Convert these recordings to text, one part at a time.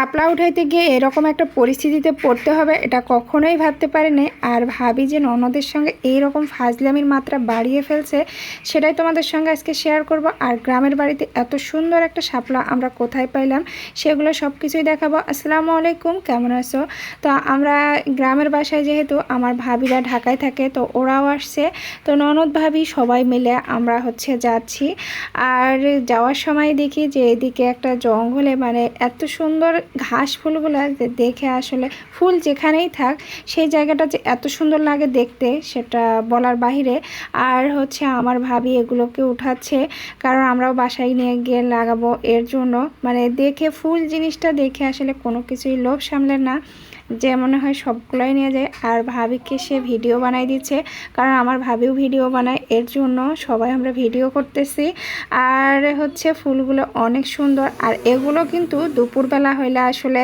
শাপলা উঠাইতে গিয়ে এরকম একটা পরিস্থিতিতে পড়তে হবে এটা কখনোই ভাবতে পারিনি। আর ভাবি যে ননদের সঙ্গে এইরকম ফাজলামির মাত্রা বাড়িয়ে ফেলছে সেটাই তোমাদের সঙ্গে আজকে শেয়ার করব। আর গ্রামের বাড়িতে এত সুন্দর একটা শাপলা আমরা কোথায় পাইলাম সেগুলো সব কিছুই দেখাবো। আসসালামু আলাইকুম, কেমন আছো? তো আমরা গ্রামের বাসায়, যেহেতু আমার ভাবিরা ঢাকায় থাকে তো ওরাও আসছে, তো ননদ ভাবি সবাই মিলে আমরা যাচ্ছি। আর যাওয়ার সময় দেখি যে এদিকে একটা জঙ্গলে এত সুন্দর ঘাস ফুলগুলো দেখে আসলে ফুল যেখানেই থাক সেই জায়গাটা যে এত সুন্দর লাগে দেখতে সেটা বলার বাহিরে। আর আমার ভাবি এগুলোকে উঠাচ্ছে, কারণ আমরাও বাসায় নিয়ে গিয়ে লাগাবো এর জন্য। দেখে ফুল জিনিসটা দেখে আসলে কোনো কিছুই লোভ সামলে না, যে মনে হয় সবগুলোই নিয়ে যায়। আর ভাবিকে সে ভিডিও বানাই দিচ্ছে, কারণ আমার ভাবিও ভিডিও বানায়, এর জন্য সবাই আমরা ভিডিও করতেছি। আর ফুলগুলো অনেক সুন্দর। আর এগুলো কিন্তু দুপুরবেলা হইলে আসলে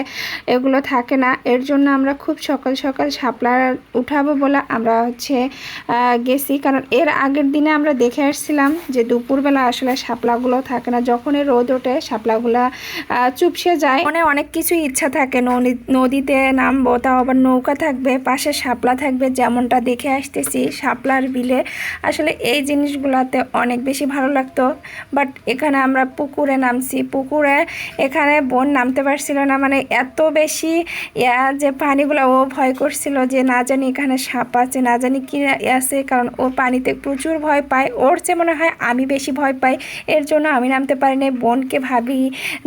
এগুলো থাকে না, এর জন্য আমরা খুব সকাল সকাল শাপলা উঠাবো বলে আমরা গেছি। কারণ এর আগের দিনে আমরা দেখে আসছিলাম যে দুপুরবেলা আসলে শাপলাগুলো থাকে না, যখনই রোদ ওঠে শাপলাগুলা চুপসে যায়। অনেক কিছু ইচ্ছা থাকে, নদীতে নামবো, তাও আবার নৌকা থাকবে, পাশে শাপলা থাকবে, যেমনটা দেখে আসতেছি শাপলার বিলে। আসলে এই জিনিসগুলোতে অনেক বেশি ভালো লাগতো। বাট এখানে আমরা পুকুরে নামছি, পুকুরে এখানে বোন নামতে পারছিল না, এত বেশি যে পানিগুলো ও ভয় করছিল যে না জানি এখানে সাপ আছে, না জানি কি আছে, কারণ ও পানিতে প্রচুর ভয় পায়। ওর চেয়ে মনে হয় আমি বেশি ভয় পাই, এর জন্য আমি নামতে পারিনি। বোনকে ভাবি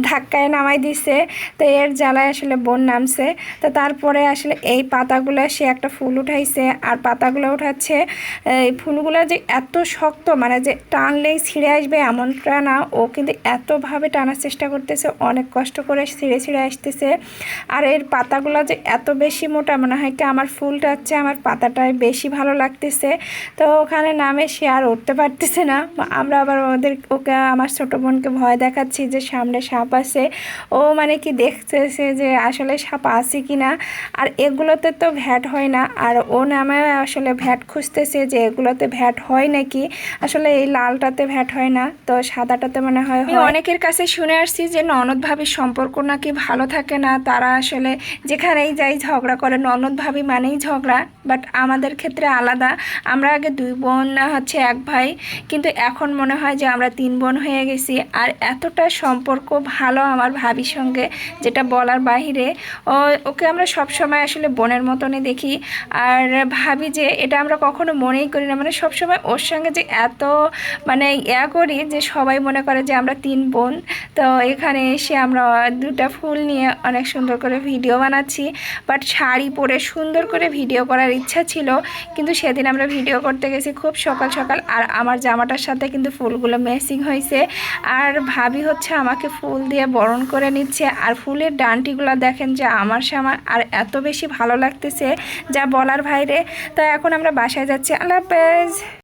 ধাক্কায় নামাই দিছে, তো এর জ্বালায় আসলে বোন নামছে। তো তারপরে আসলে এই পাতাগুলো সে একটা ফুল উঠাইছে, আর পাতাগুলো উঠাচ্ছে। এই ফুলগুলো যে এত শক্ত, যে টানলেই ছিঁড়ে আসবে এমনটা না, ও কিন্তু এতভাবে টানার চেষ্টা করতেছে, অনেক কষ্ট করে ছিঁড়ে ছিঁড়ে আসতেছে। আর এর পাতাগুলো যে এত বেশি মোটা, মনে হয় কি আমার ফুলটা আমার পাতাটাই বেশি ভালো লাগতেছে। তো ওখানে নামে সে আর উঠতে পারতেছে না। আমরা আবার ওকে, আমার ছোটো বোনকে ভয় দেখাচ্ছি যে সামনে সাপ আছে। ও কি দেখতেছে যে আসলে সাপ আছে কি না। আর এগুলোতে তো ভ্যাট হয় না, আর ও নামে আসলে ভ্যাট খুঁজতেছে যে এগুলোতে ভ্যাট হয় নাকি। আসলে এই লালটাতে ভ্যাট হয় না, তো সাদাটাতে মনে হয়। অনেকের কাছে শুনে আসছি যে ননদ ভাবির সম্পর্ক নাকি ভালো থাকে না, তারা আসলে যেখানেই যাই ঝগড়া করে, ননদ ভাবি মানেই ঝগড়া। বাট আমাদের ক্ষেত্রে আলাদা, আমরা আগে 2 বোন এক ভাই, কিন্তু এখন মনে হয় যে আমরা 3 বোন হয়ে গেছি। আর এতটা সম্পর্ক ভালো আমার ভাবির সঙ্গে, যেটা বলার বাহিরে। ওকে আমরা সব সময় আসলে বোনের মতনই দেখি। আর ভাবি যে এটা আমরা কখনো মনেই করি না, সব সময় ওর সঙ্গে যে এত করি যে সবাই মনে করে যে আমরা 3 বোন। তো এখানে এসে আমরা 2টা ফুল নিয়ে অনেক সুন্দর করে ভিডিও বানাচ্ছি। বাট শাড়ি পরে সুন্দর করে ভিডিও করার ইচ্ছা ছিল, কিন্তু সেদিন আমরা ভিডিও করতে গেছি খুব সকাল সকাল। আর আমার জামাটার সাথে কিন্তু ফুলগুলো ম্যাচিং হয়েছে। আর ভাবি আমাকে ফুল দিয়ে বরণ করে নিচ্ছে। আর ফুলের ডান্টিগুলো দেখেন যে আমার সামা, আর এত বেশি ভালো লাগতেছে যা বলার বাইরে। তো এখন আমরা বাসায় যাচ্ছি। আল্লাহ হাফেজ।